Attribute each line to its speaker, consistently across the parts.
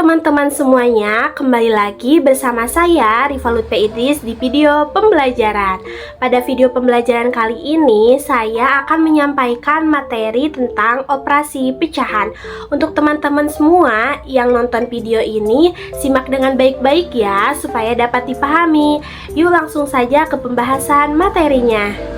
Speaker 1: teman-teman semuanya, kembali lagi bersama saya Riva Lutfi Idris di video pembelajaran. Pada video pembelajaran kali ini, saya akan menyampaikan materi tentang operasi pecahan. Untuk teman-teman semua yang nonton video ini, simak dengan baik-baik ya, supaya dapat dipahami. Yuk langsung saja ke pembahasan materinya.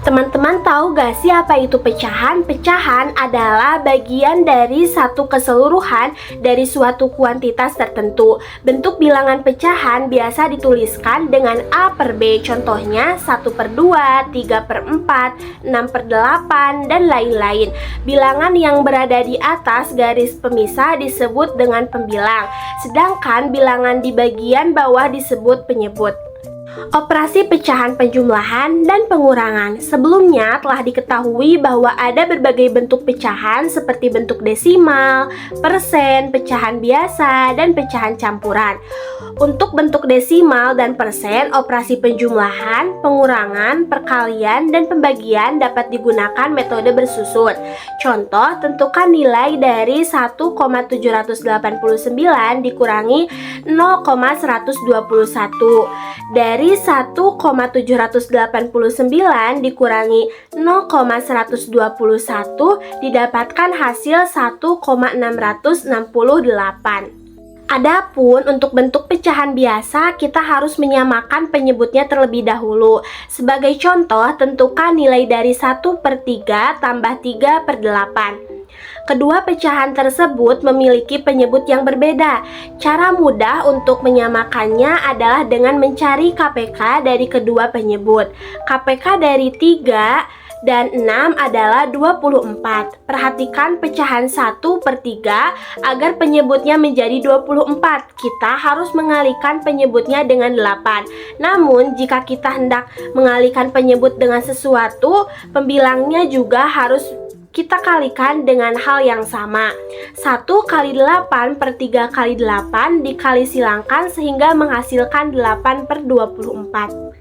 Speaker 1: Teman-teman tahu gak sih apa itu pecahan? Pecahan adalah bagian dari satu keseluruhan dari suatu kuantitas tertentu. Bentuk bilangan pecahan biasa dituliskan dengan A per B. Contohnya 1/2, 3/4, 6/8, dan lain-lain. Bilangan yang berada di atas garis pemisah disebut dengan pembilang. Sedangkan bilangan di bagian bawah disebut penyebut. Operasi pecahan penjumlahan dan pengurangan. Sebelumnya telah diketahui bahwa ada berbagai bentuk pecahan seperti bentuk desimal, persen, pecahan biasa, dan pecahan campuran. Untuk bentuk desimal dan persen, operasi penjumlahan, pengurangan, perkalian, dan pembagian dapat digunakan metode bersusun. Contoh, tentukan nilai dari 1,789 dikurangi 0,121. Dari 1,789 dikurangi 0,121 didapatkan hasil 1,668. Adapun untuk bentuk pecahan biasa, kita harus menyamakan penyebutnya terlebih dahulu. Sebagai contoh, tentukan nilai dari 1/3 tambah 3/8. Kedua pecahan tersebut memiliki penyebut yang berbeda. Cara mudah untuk menyamakannya adalah dengan mencari KPK dari kedua penyebut. KPK dari 3 dan 6 adalah 24. Perhatikan pecahan 1/3 agar penyebutnya menjadi 24. Kita harus mengalihkan penyebutnya dengan 8. Namun, jika kita hendak mengalihkan penyebut dengan sesuatu, pembilangnya juga harus kita kalikan dengan hal yang sama. 1 kali 8 per 3 kali 8 dikali silangkan sehingga menghasilkan 8/24.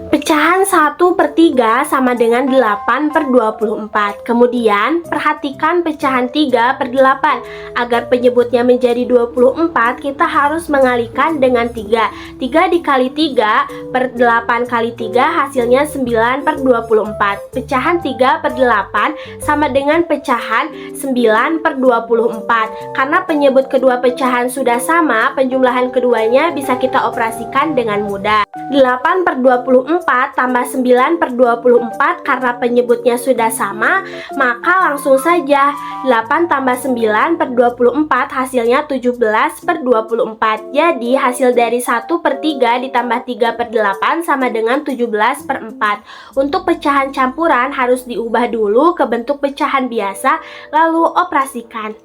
Speaker 1: Pecahan 1/3 sama dengan 8/24. Kemudian, perhatikan pecahan 3/8. Agar penyebutnya menjadi 24, kita harus mengalihkan dengan 3. 3 dikali 3 per 8 kali 3 hasilnya 9/24. Pecahan 3/8 sama dengan pecahan 9/24. Karena penyebut kedua pecahan sudah sama, penjumlahan keduanya bisa kita operasikan dengan mudah. 8/24 tambah 9/24 karena penyebutnya sudah sama, maka langsung saja 8 tambah 9/24 hasilnya 17/24. Jadi hasil dari 1/3 ditambah 3/8 sama dengan 17/4. Untuk pecahan campuran harus diubah dulu ke bentuk pecahan biasa lalu operasikan.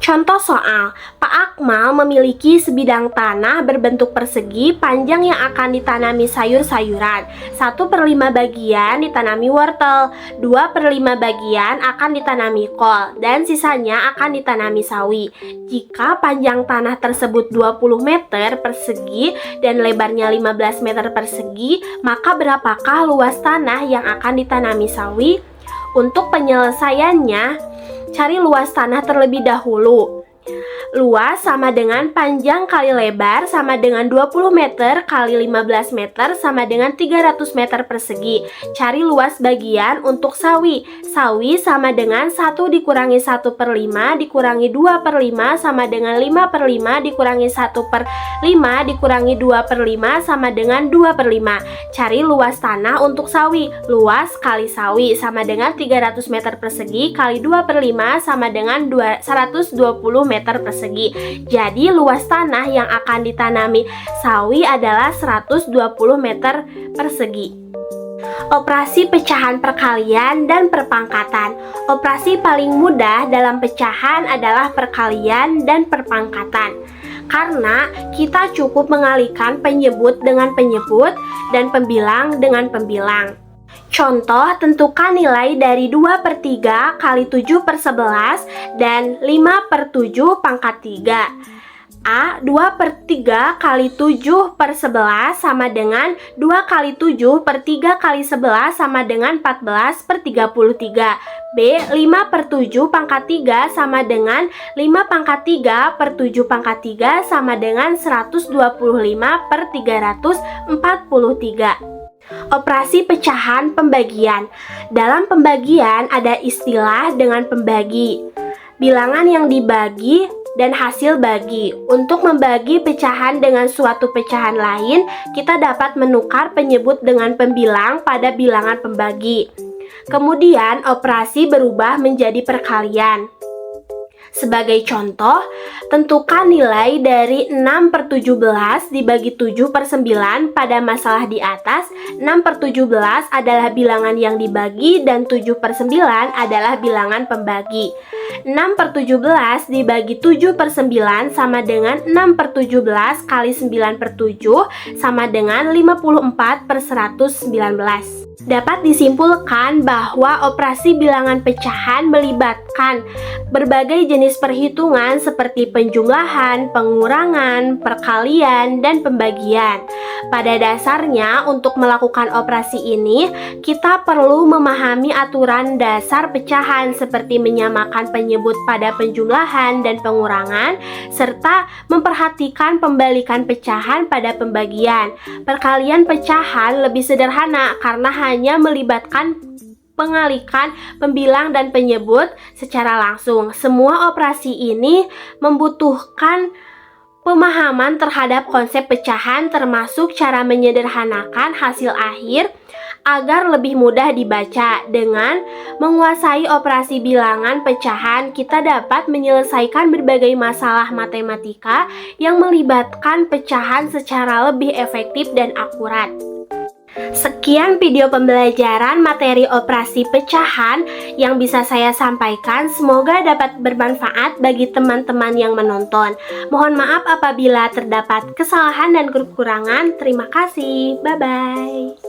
Speaker 1: Contoh soal, Pak Akmal memiliki sebidang tanah berbentuk persegi panjang yang akan ditanami sayur-sayuran. 1/5 bagian ditanami wortel, 2/5 bagian akan ditanami kol, dan sisanya akan ditanami sawi. Jika panjang tanah tersebut 20 meter persegi dan lebarnya 15 meter persegi, maka berapakah luas tanah yang akan ditanami sawi? Untuk penyelesaiannya, cari luas tanah terlebih dahulu. Luas sama dengan panjang kali lebar sama dengan 20 meter kali 15 meter sama dengan 300 meter persegi. Cari luas bagian untuk sawi. Sawi sama dengan 1 dikurangi 1/5 dikurangi 2/5 sama dengan 5/5 dikurangi 1/5 dikurangi 2/5 sama dengan 2/5. Cari luas tanah untuk sawi. Luas kali sawi sama dengan 300 meter persegi kali 2/5 sama dengan 120 meter persegi. Jadi luas tanah yang akan ditanami sawi adalah 120 meter persegi. Operasi pecahan perkalian dan perpangkatan. Operasi paling mudah dalam pecahan adalah perkalian dan perpangkatan. Karena kita cukup mengalihkan penyebut dengan penyebut dan pembilang dengan pembilang. Contoh, tentukan nilai dari 2/3 kali 7/11 dan 5/7 pangkat 3. A, 2/3 kali 7/11 sama dengan 2 kali 7/3 kali 11 sama dengan 14/33. B. 5/7 pangkat 3 sama dengan 5 pangkat 3 per 7 pangkat 3 sama dengan 125/343. Operasi pecahan pembagian. Dalam pembagian ada istilah dengan pembagi, bilangan yang dibagi, dan hasil bagi. Untuk membagi pecahan dengan suatu pecahan lain, kita dapat menukar penyebut dengan pembilang pada bilangan pembagi. Kemudian operasi berubah menjadi perkalian. Sebagai contoh, tentukan nilai dari 6/17 dibagi 7/9 pada masalah di atas. 6/17 adalah bilangan yang dibagi dan 7/9 adalah bilangan pembagi. 6/17 dibagi 7/9 sama dengan 6/17 kali 9/7 sama dengan 54/119. Dapat disimpulkan bahwa operasi bilangan pecahan melibatkan berbagai jenis perhitungan seperti penjumlahan, pengurangan, perkalian, dan pembagian. Pada dasarnya, untuk melakukan operasi ini, kita perlu memahami aturan dasar pecahan seperti menyamakan penyebut pada penjumlahan dan pengurangan, serta memperhatikan pembalikan pecahan pada pembagian. Perkalian pecahan lebih sederhana karena hanya melibatkan pengalikan pembilang dan penyebut secara langsung. Semua operasi ini membutuhkan pemahaman terhadap konsep pecahan termasuk cara menyederhanakan hasil akhir agar lebih mudah dibaca. Dengan menguasai operasi bilangan pecahan, kita dapat menyelesaikan berbagai masalah matematika yang melibatkan pecahan secara lebih efektif dan akurat. Sekian video pembelajaran materi operasi pecahan yang bisa saya sampaikan. Semoga dapat bermanfaat bagi teman-teman yang menonton. Mohon maaf apabila terdapat kesalahan dan kekurangan. Terima kasih. Bye-bye.